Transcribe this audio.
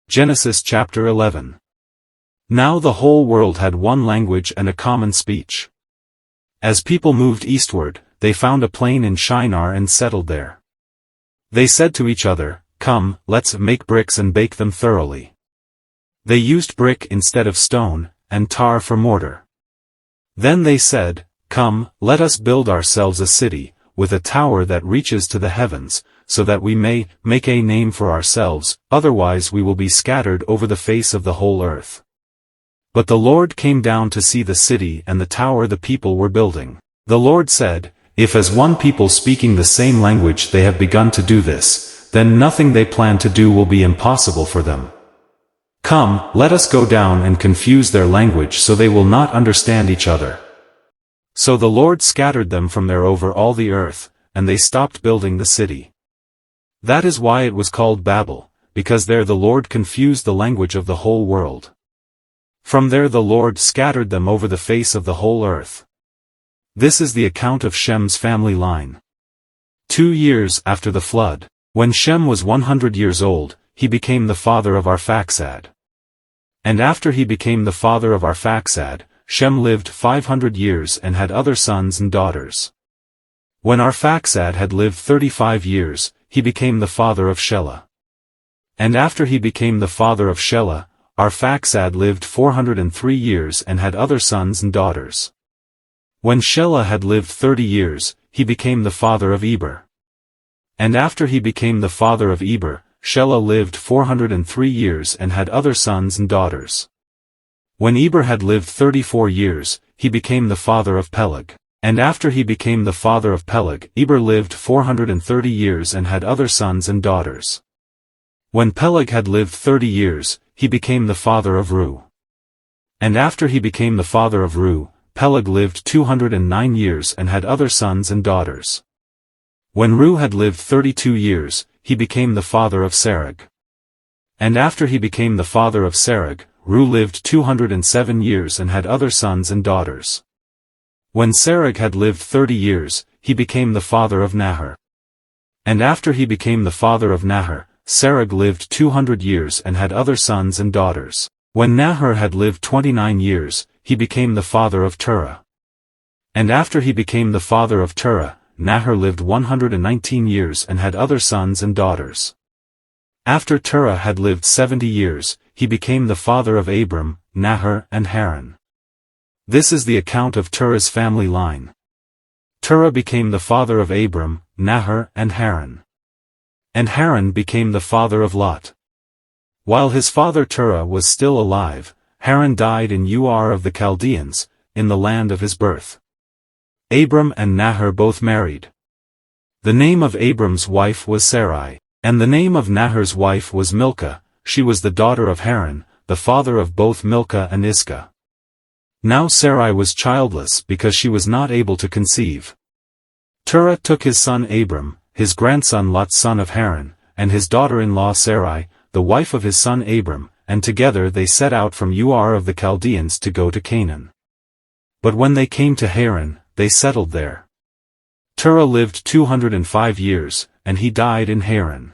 Genesis chapter 11. Now the whole world had one language and a common speech. As people moved eastward, they found a plain in Shinar and settled there. They said to each other, "Come, let's make bricks and bake them thoroughly." They used brick instead of stone, and tar for mortar. Then they said, "Come, let us build ourselves a city, with a tower that reaches to the heavens, so that we may make a name for ourselves, otherwise we will be scattered over the face of the whole earth." But the Lord came down to see the city and the tower the people were building. The Lord said, "If as one people speaking the same language they have begun to do this, then nothing they plan to do will be impossible for them. Come, let us go down and confuse their language so they will not understand each other." So the Lord scattered them from there over all the earth, and they stopped building the city. That is why it was called Babel, because there the Lord confused the language of the whole world. From there the Lord scattered them over the face of the whole earth. This is the account of Shem's family line. 2 years after the flood, when Shem was 100 years old, he became the father of Arphaxad. And after he became the father of Arphaxad, Shem lived 500 years and had other sons and daughters. When Arphaxad had lived 35 years, he became the father of Shelah. And after he became the father of Shelah, Arphaxad lived 403 years and had other sons and daughters. When Shelah had lived 30 years, he became the father of Eber. And after he became the father of Eber, Shelah lived 403 years and had other sons and daughters. When Eber had lived 34 years, he became the father of Peleg. And after he became the father of Peleg, Eber lived 430 years and had other sons and daughters. When Peleg had lived 30 years, he became the father of Reu. And after he became the father of Reu, Peleg lived 209 years and had other sons and daughters. When Reu had lived 32 years, he became the father of Serug. And after he became the father of Serug, Reu lived 207 years and had other sons and daughters. When Serug had lived 30 years, he became the father of Nahor. And after he became the father of Nahor, Serug lived 200 years and had other sons and daughters. When Nahor had lived 29 years, he became the father of Terah. And after he became the father of Terah, Nahor lived 119 years and had other sons and daughters. After Terah had lived 70 years, he became the father of Abram, Nahor and Haran. This is the account of Terah's family line. Terah became the father of Abram, Nahor and Haran. And Haran became the father of Lot. While his father Terah was still alive, Haran died in Ur of the Chaldeans, in the land of his birth. Abram and Nahor both married. The name of Abram's wife was Sarai, and the name of Nahor's wife was Milcah. She was the daughter of Haran, the father of both Milcah and Iscah. Now Sarai was childless because she was not able to conceive. Terah took his son Abram, his grandson Lot son of Haran, and his daughter-in-law Sarai, the wife of his son Abram, and together they set out from Ur of the Chaldeans to go to Canaan. But when they came to Haran, they settled there. Terah lived 205 years, and he died in Haran.